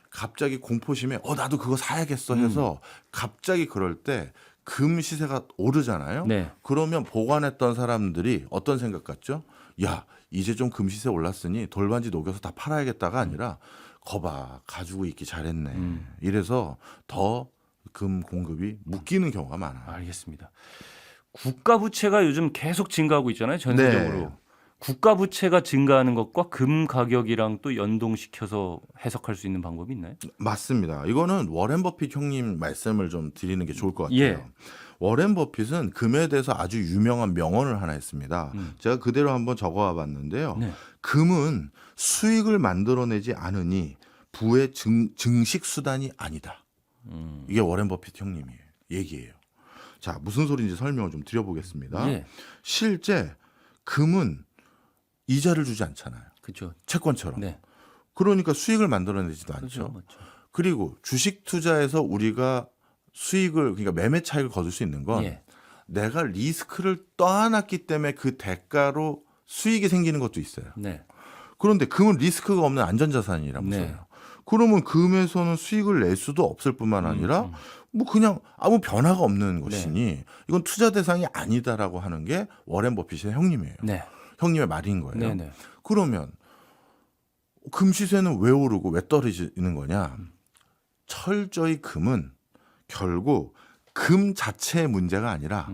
갑자기 공포심에 나도 그거 사야겠어 해서 갑자기 그럴 때 금 시세가 오르잖아요. 네. 그러면 보관했던 사람들이 어떤 생각 같죠? 야, 이제 좀 금 시세 올랐으니 돌반지 녹여서 다 팔아야겠다가 아니라 거봐 가지고 있기 잘했네. 이래서 더 금 공급이 묶이는 경우가 많아요. 알겠습니다. 국가 부채가 요즘 계속 증가하고 있잖아요. 전 세계적으로. 네. 국가 부채가 증가하는 것과 금 가격이랑 또 연동시켜서 해석할 수 있는 방법이 있나요? 맞습니다. 이거는 워렌 버핏 형님 말씀을 좀 드리는 게 좋을 것 같아요. 예. 워렌 버핏은 금에 대해서 아주 유명한 명언을 하나 했습니다. 제가 그대로 한번 적어와 봤는데요. 네. 금은 수익을 만들어내지 않으니 부의 증식 수단이 아니다. 이게 워렌 버핏 형님의 얘기예요. 자, 무슨 소리인지 설명을 좀 드려보겠습니다. 예. 실제 금은 이자를 주지 않잖아요. 그렇죠. 채권처럼. 네. 그러니까 수익을 만들어내지도 그렇죠. 않죠. 맞죠. 그리고 주식 투자에서 우리가 수익을 그러니까 매매 차익을 거둘 수 있는 건 예. 내가 리스크를 떠안았기 때문에 그 대가로 수익이 생기는 것도 있어요. 네. 그런데 금은 리스크가 없는 안전자산이라면서요. 네. 그러면 금에서는 수익을 낼 수도 없을 뿐만 아니라 뭐 그냥 아무 변화가 없는 것이니 이건 투자 대상이 아니다라고 하는 게 워렌 버핏의 형님이에요. 네. 형님의 말인 거예요. 네. 네. 그러면 금 시세는 왜 오르고 왜 떨어지는 거냐? 철저히 금은 결국 금 자체의 문제가 아니라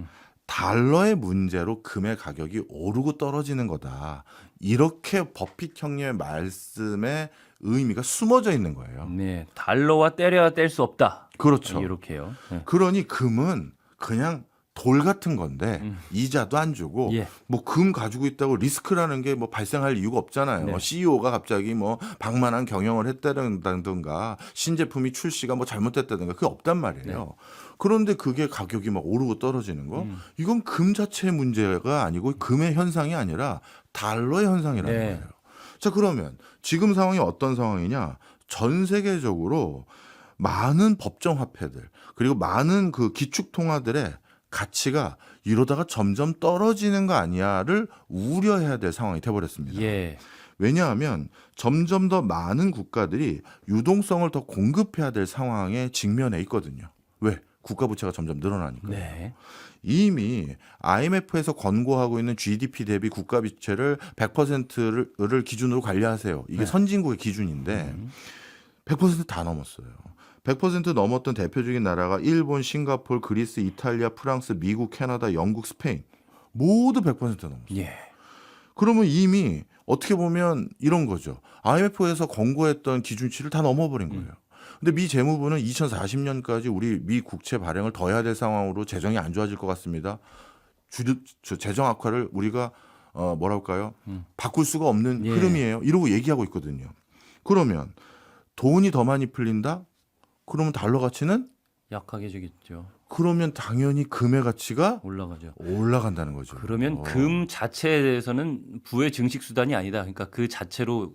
달러의 문제로 금의 가격이 오르고 떨어지는 거다. 이렇게 버핏 형님의 말씀에 의미가 숨어져 있는 거예요. 네. 달러와 때려야 뗄 수 없다. 그렇죠. 이렇게요. 네. 그러니 금은 그냥 돌 같은 건데 이자도 안 주고 예. 뭐 금 가지고 있다고 리스크라는 게 뭐 발생할 이유가 없잖아요. 네. CEO가 갑자기 뭐 방만한 경영을 했다든가 신제품이 출시가 뭐 잘못됐다든가 그게 없단 말이에요. 네. 그런데 그게 가격이 막 오르고 떨어지는 거 이건 금 자체의 문제가 아니고 금의 현상이 아니라 달러의 현상이라는 네. 거예요. 자, 그러면 지금 상황이 어떤 상황이냐? 전 세계적으로 많은 법정 화폐들 그리고 많은 그 기축 통화들의 가치가 이러다가 점점 떨어지는 거 아니야를 우려해야 될 상황이 돼버렸습니다. 예. 왜냐하면 점점 더 많은 국가들이 유동성을 더 공급해야 될 상황에 직면해 있거든요. 왜? 국가 부채가 점점 늘어나니까. 네. 이미 IMF에서 권고하고 있는 GDP 대비 국가 부채를 100%를 기준으로 관리하세요. 이게 네. 선진국의 기준인데 100% 다 넘었어요. 100% 넘었던 대표적인 나라가 일본, 싱가포르, 그리스, 이탈리아, 프랑스, 미국, 캐나다, 영국, 스페인 모두 100% 넘었어요. 예. 그러면 이미 어떻게 보면 이런 거죠. IMF에서 권고했던 기준치를 다 넘어버린 거예요. 근데 미 재무부는 2040년까지 우리 미 국채 발행을 더 해야 될 상황으로 재정이 안 좋아질 것 같습니다. 재정 악화를 우리가 뭐랄까요? 바꿀 수가 없는 예. 흐름이에요. 이러고 얘기하고 있거든요. 그러면 돈이 더 많이 풀린다? 그러면 달러 가치는 약하게 주겠죠. 그러면 당연히 금의 가치가 올라가죠. 올라간다는 거죠. 그러면 금 자체에 대해서는 부의 증식 수단이 아니다. 그러니까 그 자체로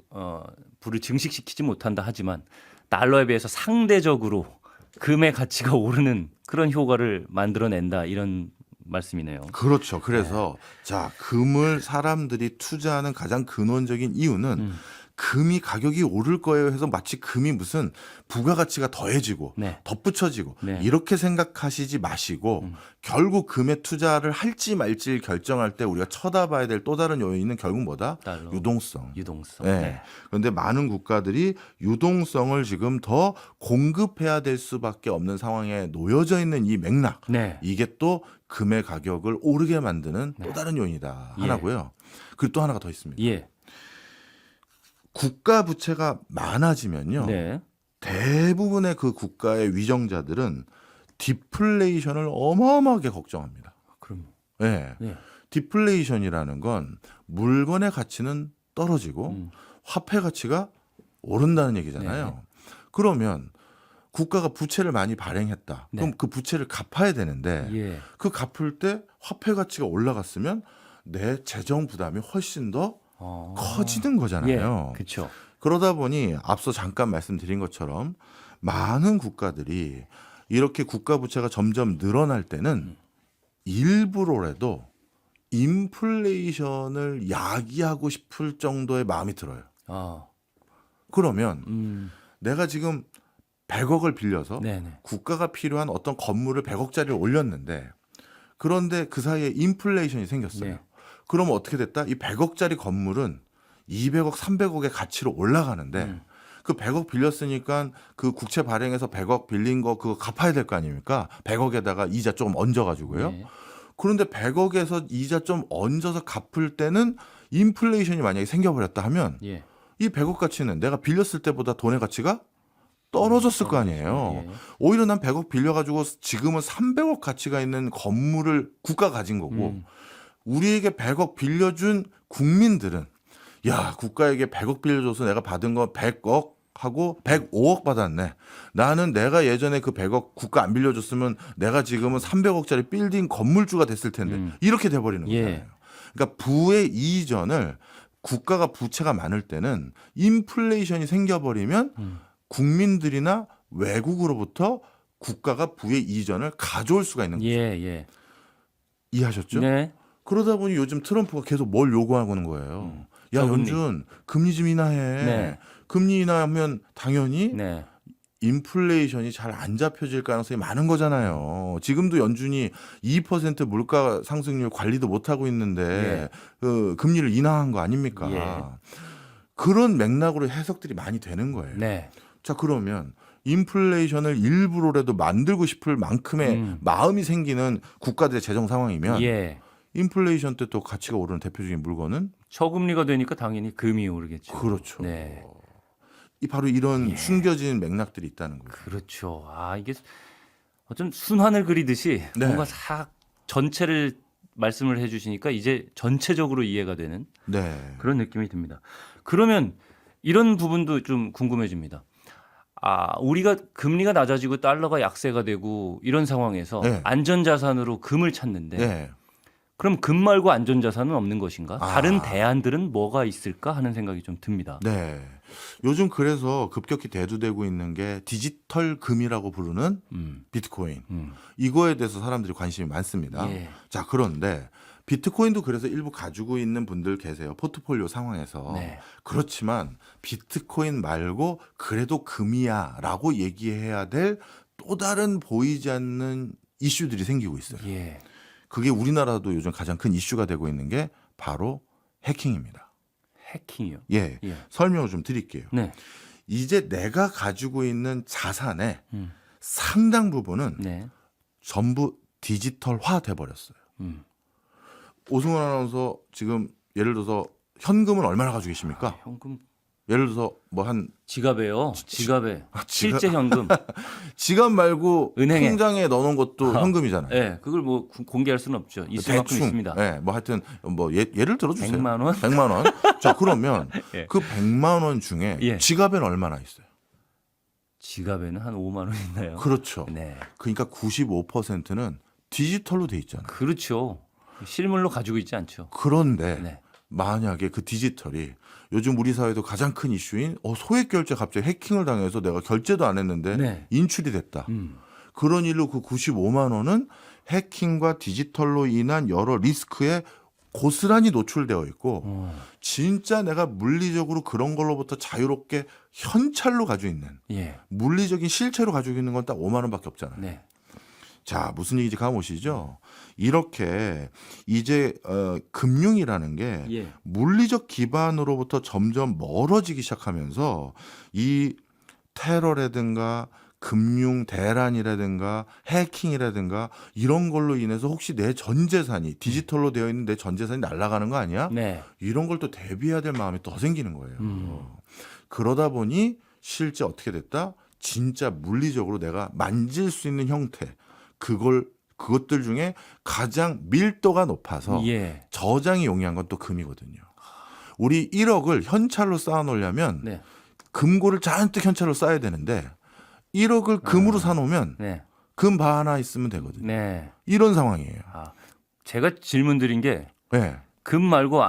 부를 증식시키지 못한다 하지만 달러에 비해서 상대적으로 금의 가치가 오르는 그런 효과를 만들어낸다 이런 말씀이네요. 그렇죠. 그래서 자, 금을 사람들이 투자하는 가장 근원적인 이유는 금이 가격이 오를 거예요 해서 마치 금이 무슨 부가가치가 더해지고 네. 덧붙여지고 네. 이렇게 생각하시지 마시고 결국 금에 투자를 할지 말지 결정할 때 우리가 쳐다봐야 될 또 다른 요인은 결국 뭐다? 따로. 유동성. 유동성. 네. 네. 그런데 많은 국가들이 유동성을 지금 더 공급해야 될 수밖에 없는 상황에 놓여져 있는 이 맥락. 네. 이게 또 금의 가격을 오르게 만드는 또 다른 요인이다. 예. 하나고요. 그리고 또 하나가 더 있습니다. 예. 국가 부채가 많아지면요. 네. 대부분의 그 국가의 위정자들은 디플레이션을 어마어마하게 걱정합니다. 그럼. 네. 네. 디플레이션이라는 건 물건의 가치는 떨어지고 화폐 가치가 오른다는 얘기잖아요. 네. 그러면 국가가 부채를 많이 발행했다. 네. 그럼 그 부채를 갚아야 되는데 예. 그 갚을 때 화폐 가치가 올라갔으면 내 재정 부담이 훨씬 더 커지는 거잖아요. 예. 그렇죠. 그러다 보니 앞서 잠깐 말씀드린 것처럼 많은 국가들이 이렇게 국가 부채가 점점 늘어날 때는 일부러라도 인플레이션을 야기하고 싶을 정도의 마음이 들어요. 아. 그러면 내가 지금 100억을 빌려서 네네. 국가가 필요한 어떤 건물을 100억짜리를 올렸는데 그런데 그 사이에 인플레이션이 생겼어요. 네. 그러면 어떻게 됐다? 이 100억짜리 건물은 200억, 300억의 가치로 올라가는데 그 100억 빌렸으니까 그 국채 발행해서 100억 빌린 거 그거 갚아야 될 거 아닙니까? 100억에다가 이자 좀 얹어가지고요. 네. 그런데 100억에서 이자 좀 얹어서 갚을 때는 인플레이션이 만약에 생겨버렸다 하면 예. 이 100억 가치는 내가 빌렸을 때보다 돈의 가치가 떨어졌을 거 아니에요. 예. 오히려 난 100억 빌려가지고 지금은 300억 가치가 있는 건물을 국가가 가진 거고 우리에게 100억 빌려준 국민들은 야 국가에게 100억 빌려줘서 내가 받은 거 100억 하고 105억 받았네. 나는 내가 예전에 그 100억 국가 안 빌려줬으면 내가 지금은 300억짜리 빌딩 건물주가 됐을 텐데 이렇게 돼버리는 예. 거잖아요. 그러니까 부의 이전을 국가가 부채가 많을 때는 인플레이션이 생겨버리면 국민들이나 외국으로부터 국가가 부의 이전을 가져올 수가 있는 거죠. 예. 예. 이해하셨죠? 네. 그러다 보니 요즘 트럼프가 계속 뭘 요구하고는 거예요. 야 저금리. 연준 금리 좀 인하해. 네. 금리 인하하면 당연히 네. 인플레이션이 잘 안 잡혀질 가능성이 많은 거잖아요. 지금도 연준이 2% 물가 상승률 관리도 못 하고 있는데 예. 그 금리를 인하한 거 아닙니까? 예. 그런 맥락으로 해석들이 많이 되는 거예요. 네. 자 그러면 인플레이션을 일부러라도 만들고 싶을 만큼의 마음이 생기는 국가들의 재정 상황이면 예. 인플레이션 때 또 가치가 오르는 대표적인 물건은 저금리가 되니까 당연히 금이 오르겠죠. 그렇죠. 네. 이 바로 이런 예. 숨겨진 맥락들이 있다는 거예요. 그렇죠. 아, 이게 어쩜 순환을 그리듯이 네. 뭔가 싹 전체를 말씀을 해 주시니까 이제 전체적으로 이해가 되는 네. 그런 느낌이 듭니다. 그러면 이런 부분도 좀 궁금해집니다. 아, 우리가 금리가 낮아지고 달러가 약세가 되고 이런 상황에서 네. 안전자산으로 금을 찾는데 네. 그럼 금 말고 안전자산은 없는 것인가? 아. 다른 대안들은 뭐가 있을까 하는 생각이 좀 듭니다. 네. 요즘 그래서 급격히 대두되고 있는 게 디지털 금이라고 부르는 비트코인. 이거에 대해서 사람들이 관심이 많습니다. 예. 자, 그런데 비트코인도 그래서 일부 가지고 있는 분들 계세요. 포트폴리오 상황에서. 네. 그렇지만 비트코인 말고 그래도 금이야라고 얘기해야 될 또 다른 보이지 않는 이슈들이 생기고 있어요. 예. 그게 우리나라도 요즘 가장 큰 이슈가 되고 있는 게 바로 해킹입니다. 해킹이요. 예. 예. 설명을 좀 드릴게요. 네. 이제 내가 가지고 있는 자산의 상당 부분은 네. 전부 디지털화 돼 버렸어요. 오승훈 아나운서 지금 예를 들어서 현금은 얼마나 가지고 계십니까? 현금 예를 들어서 뭐 한 지갑에요. 지갑에 지갑? 실제 현금. 지갑 말고 은행에. 통장에 넣어놓은 것도 현금이잖아요. 네, 그걸 뭐 공개할 수는 없죠. 있을 만큼 있습니다. 예, 뭐 하여튼 뭐 예를 들어 주세요. 100만 원? 100만 원. 자, 그러면 예. 그 100만 원 중에 예. 지갑에는 얼마나 있어요? 지갑에는 한 5만 원 있나요? 그렇죠. 네. 그러니까 95%는 디지털로 돼 있잖아요. 그렇죠. 실물로 가지고 있지 않죠. 그런데 네. 만약에 그 디지털이 요즘 우리 사회도 가장 큰 이슈인 소액 결제 갑자기 해킹을 당해서 내가 결제도 안 했는데 네. 인출이 됐다. 그런 일로 그 95만 원은 해킹과 디지털로 인한 여러 리스크에 고스란히 노출되어 있고 어. 진짜 내가 물리적으로 그런 걸로부터 자유롭게 현찰로 가지고 있는 예. 물리적인 실체로 가지고 있는 건 딱 5만 원밖에 없잖아요. 네. 자, 무슨 얘기인지 감 오시죠? 이렇게 이제 금융이라는 게 예. 물리적 기반으로부터 점점 멀어지기 시작하면서 이 테러라든가 금융 대란이라든가 해킹이라든가 이런 걸로 인해서 혹시 내 전 재산이 디지털로 되어 있는 내 전 재산이 날아가는 거 아니야? 네. 이런 걸 또 대비해야 될 마음이 더 생기는 거예요. 음. 그러다 보니 실제 어떻게 됐다? 진짜 물리적으로 내가 만질 수 있는 형태 그것들 중에 가장 밀도가 높아서 예. 저장이 용이한 건 또 금이거든요. 우리 1억을 현찰로 쌓아놓으려면 네. 금고를 잔뜩 현찰로 쌓아야 되는데 1억을 금으로 사놓으면 네. 금 바 하나 있으면 되거든요. 네. 이런 상황이에요. 아, 제가 질문 드린 게 네. 금 말고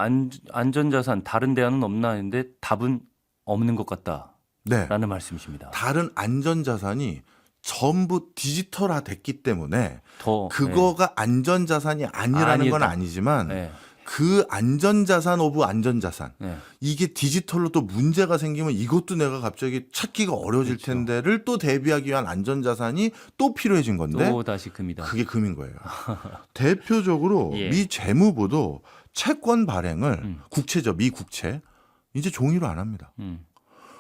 안전자산 다른 데는 없나 했는데 답은 없는 것 같다라는 네. 말씀이십니다. 다른 안전자산이 전부 디지털화 됐기 때문에 더 그거가 안전자산이 아니라는 건 아니다. 아니지만 네. 그 안전자산 오브 안전자산 네. 이게 디지털로 또 문제가 생기면 이것도 내가 갑자기 찾기가 어려워질 그렇죠. 텐데를 또 대비하기 위한 안전자산이 또 필요해진 건데 또 다시 금이다. 그게 금인 거예요. 대표적으로 예. 미 재무부도 채권 발행을 음. 국채죠. 미 국채 이제 종이로 안 합니다.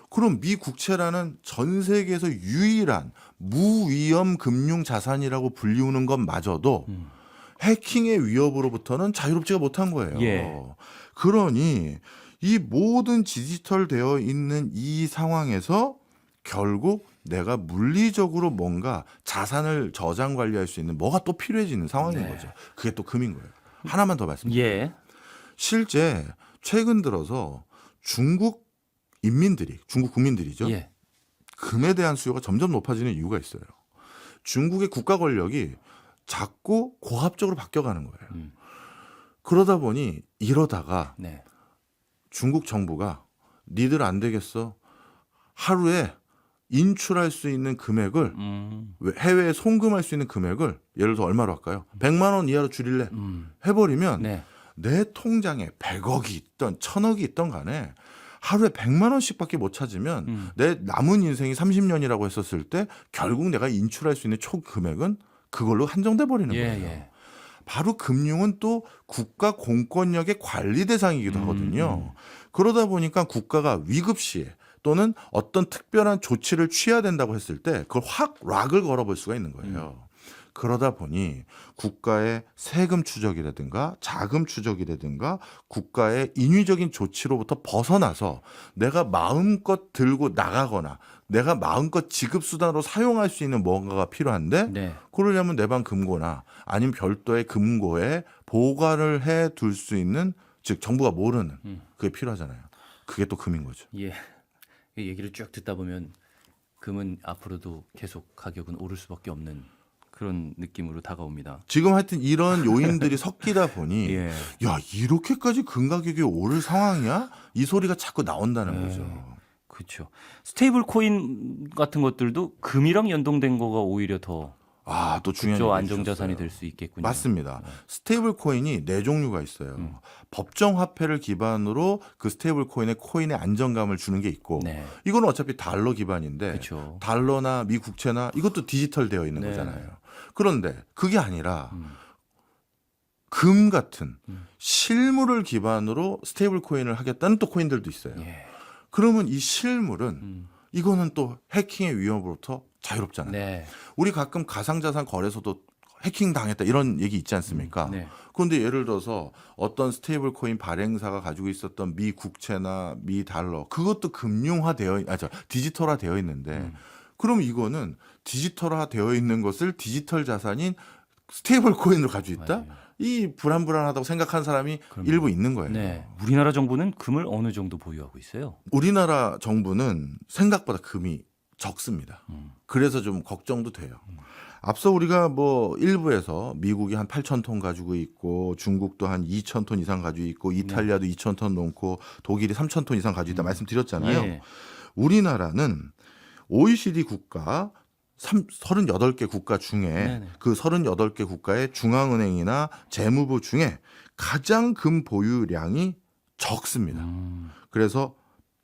그럼 미 국채라는 전 세계에서 유일한 무위험 금융 자산이라고 불리우는 것마저도 해킹의 위협으로부터는 자유롭지가 못한 거예요. 예. 그러니 이 모든 디지털 되어 있는 이 상황에서 결국 내가 물리적으로 뭔가 자산을 저장 관리할 수 있는 뭐가 또 필요해지는 상황인 네. 거죠. 그게 또 금인 거예요. 하나만 더 말씀드릴게요. 예. 실제 최근 들어서 중국 인민들이 중국 국민들이죠. 예. 금에 대한 수요가 점점 높아지는 이유가 있어요. 중국의 국가 권력이 자꾸 고압적으로 바뀌어가는 거예요. 그러다 보니 이러다가 네. 중국 정부가 니들 안 되겠어. 하루에 인출할 수 있는 금액을 해외에 송금할 수 있는 금액을 예를 들어 얼마로 할까요? 100만 원 이하로 줄일래. 해버리면 네. 내 통장에 100억이 있던 1000억이 있던 간에 하루에 100만 원씩밖에 못 찾으면 내 남은 인생이 30년이라고 했었을 때 결국 내가 인출할 수 있는 총 금액은 그걸로 한정돼 버리는 예, 거예요. 예. 바로 금융은 또 국가 공권력의 관리 대상이기도 하거든요. 그러다 보니까 국가가 위급 시에 또는 어떤 특별한 조치를 취해야 된다고 했을 때 그걸 확 락을 걸어볼 수가 있는 거예요. 그러다 보니 국가의 세금 추적이라든가 자금 추적이라든가 국가의 인위적인 조치로부터 벗어나서 내가 마음껏 들고 나가거나 내가 마음껏 지급수단으로 사용할 수 있는 뭔가가 필요한데 네. 그러려면 내 방 금고나 아니면 별도의 금고에 보관을 해 둘 수 있는 즉 정부가 모르는 그게 필요하잖아요. 그게 또 금인 거죠. 예. 이 얘기를 쭉 듣다 보면 금은 앞으로도 계속 가격은 오를 수밖에 없는 그런 느낌으로 다가옵니다. 지금 하여튼 이런 요인들이 섞이다 보니 예. 야 이렇게까지 금 가격이 오를 상황이야? 이 소리가 자꾸 나온다는 거죠. 그렇죠. 스테이블 코인 같은 것들도 금이랑 연동된 거가 오히려 더 아, 또 중요한 저 얘기 안정자산이 해주셨어요. 될 수 있겠군요. 맞습니다. 스테이블 코인이 네 종류가 있어요. 법정 화폐를 기반으로 그 스테이블 코인의 안정감을 주는 게 있고 네. 이거는 어차피 달러 기반인데 그렇죠. 달러나 미 국채나 이것도 디지털 되어 있는 네. 거잖아요. 그런데 그게 아니라 금 같은 실물을 기반으로 스테이블 코인을 하겠다는 또 코인들도 있어요. 예. 그러면 이 실물은 이거는 또 해킹의 위협으로부터 자유롭잖아요. 네. 우리 가끔 가상자산 거래소도 해킹 당했다 이런 얘기 있지 않습니까? 네. 그런데 예를 들어서 어떤 스테이블 코인 발행사가 가지고 있었던 미 국채나 미 달러 그것도 디지털화 되어 있는데 그럼 이거는 디지털화 되어 있는 것을 디지털 자산인 스테이블 코인으로 가지고 있다? 맞아요. 이 불안불안하다고 생각하는 사람이 일부 있는 거예요. 네. 우리나라 정부는 금을 어느 정도 보유하고 있어요? 우리나라 정부는 생각보다 금이 적습니다. 그래서 좀 걱정도 돼요. 앞서 우리가 뭐 일부에서 미국이 한 8,000톤 가지고 있고 중국도 한 2,000톤 이상 가지고 있고 이탈리아도 2,000톤 넘고 독일이 3,000톤 이상 가지고 있다 말씀드렸잖아요. 예. 우리나라는 OECD 국가 38개 국가 중에 네네. 그 38개 국가의 중앙은행이나 재무부 중에 가장 금 보유량이 적습니다. 그래서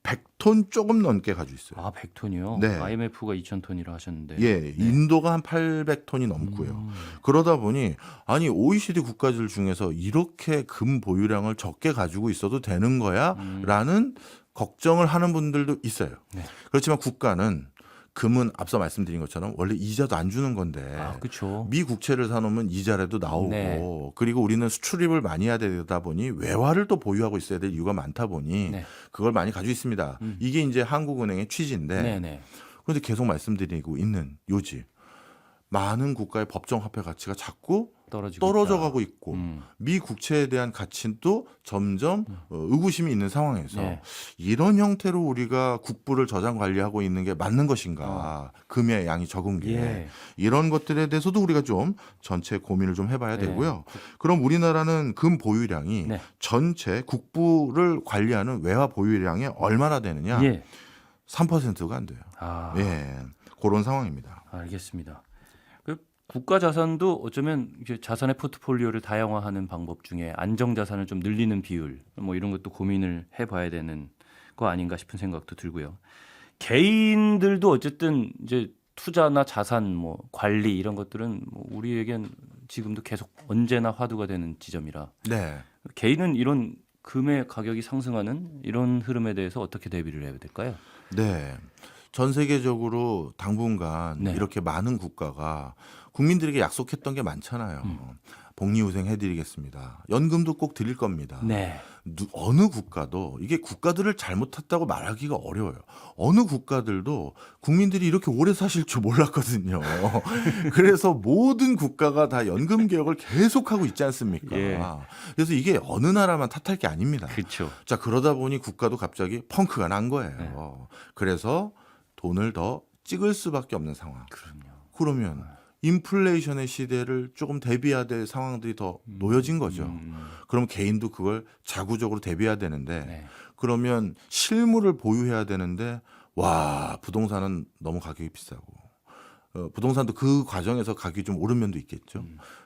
100톤 조금 넘게 가지고 있어요. 아, 100톤이요? 네. IMF가 2,000톤이라 하셨는데. 예, 인도가 한 800톤이 넘고요. 그러다 보니 아니 OECD 국가들 중에서 이렇게 금 보유량을 적게 가지고 있어도 되는 거야라는 걱정을 하는 분들도 있어요. 네. 그렇지만 국가는 금은 앞서 말씀드린 것처럼 원래 이자도 안 주는 건데 아, 그렇죠. 미 국채를 사놓으면 이자라도 나오고 네. 그리고 우리는 수출입을 많이 해야 되다 보니 외화를 또 보유하고 있어야 될 이유가 많다 보니 네. 그걸 많이 가지고 있습니다. 이게 이제 한국은행의 취지인데 네네. 그런데 계속 말씀드리고 있는 요지 많은 국가의 법정 화폐 가치가 자꾸 떨어지고 떨어져 있다. 가고 있고 미 국채에 대한 가치도 점점 의구심이 있는 상황에서 네. 이런 형태로 우리가 국부를 저장 관리하고 있는 게 맞는 것인가 금의 양이 적은 게 예. 이런 것들에 대해서도 우리가 좀 전체 고민을 좀 해봐야 네. 되고요. 그럼 우리나라는 금 보유량이 네. 전체 국부를 관리하는 외화 보유량이 얼마나 되느냐? 예. 3%가 안 돼요. 아, 예, 그런 상황입니다. 알겠습니다. 그 국가 자산도 어쩌면 이제 자산의 포트폴리오를 다양화하는 방법 중에 안정 자산을 좀 늘리는 비율 뭐 이런 것도 고민을 해봐야 되는 거 아닌가 싶은 생각도 들고요. 개인들도 어쨌든 이제 투자나 자산 뭐 관리 이런 것들은 뭐 우리에겐 지금도 계속 언제나 화두가 되는 지점이라 네. 개인은 이런 금의 가격이 상승하는 이런 흐름에 대해서 어떻게 대비를 해야 될까요? 네. 전 세계적으로 당분간 네. 이렇게 많은 국가가 국민들에게 약속했던 게 많잖아요. 복리후생 해드리겠습니다. 연금도 꼭 드릴 겁니다. 네. 어느 국가도 이게 국가들을 잘못했다고 말하기가 어려워요. 어느 국가들도 국민들이 이렇게 오래 사실 줄 몰랐거든요. 그래서 모든 국가가 다 연금 개혁을 계속하고 있지 않습니까? 예. 그래서 이게 어느 나라만 탓할 게 아닙니다. 그렇죠. 자, 그러다 보니 국가도 갑자기 펑크가 난 거예요. 네. 그래서 돈을 더 찍을 수밖에 없는 상황. 그럼요. 그러면 인플레이션의 시대를 조금 대비해야 될 상황들이 더 놓여진 거죠. 그럼 개인도 그걸 자구적으로 대비해야 되는데 네. 그러면 실물을 보유해야 되는데 와, 부동산은 너무 가격이 비싸고 부동산도 그 과정에서 가격이 좀 오른 면도 있겠죠.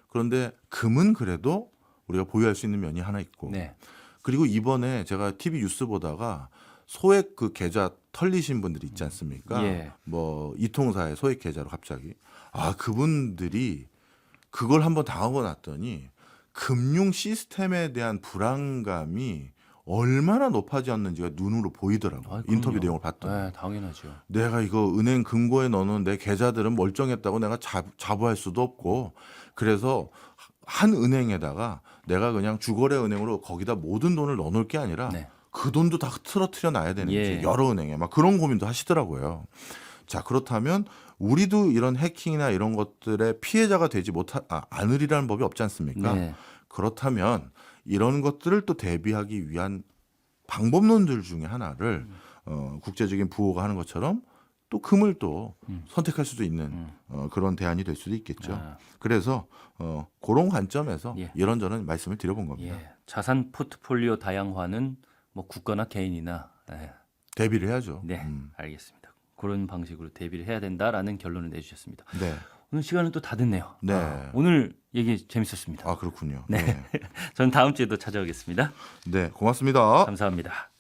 그런데 금은 그래도 우리가 보유할 수 있는 면이 하나 있고 네. 그리고 이번에 제가 TV 뉴스 보다가 소액 그 계좌 털리신 분들이 있지 않습니까? 예. 뭐 이통사의 소액 계좌로 갑자기 그분들이 그걸 한번 당하고 났더니 금융 시스템에 대한 불안감이 얼마나 높아졌는지가 눈으로 보이더라고요. 아, 인터뷰 그럼요. 내용을 봤더니 네, 당연하죠. 내가 이거 은행 금고에 넣는 내 계좌들은 멀쩡했다고 내가 자부할 수도 없고 그래서 한 은행에다가 내가 그냥 주거래 은행으로 거기다 모든 돈을 넣어놓을 게 아니라 네. 그 돈도 다 틀어뜨려 놔야 되는지 예. 여러 은행에 막 그런 고민도 하시더라고요. 자, 그렇다면 우리도 이런 해킹이나 이런 것들의 피해자가 되지 않으리라는 법이 없지 않습니까? 네. 그렇다면 이런 것들을 또 대비하기 위한 방법론들 중에 하나를 국제적인 부호가 하는 것처럼 또 금을 또 선택할 수도 있는 그런 대안이 될 수도 있겠죠. 아. 그래서 그런 관점에서 예. 이런저런 말씀을 드려본 겁니다. 예. 자산 포트폴리오 다양화는 뭐 국가나 개인이나 대비를 해야죠. 네, 알겠습니다. 그런 방식으로 대비를 해야 된다라는 결론을 내주셨습니다. 네. 오늘 시간은 또 다 됐네요. 네. 오늘 얘기 재밌었습니다. 그렇군요. 네. 저는 다음 주에도 찾아오겠습니다. 네, 고맙습니다. 감사합니다.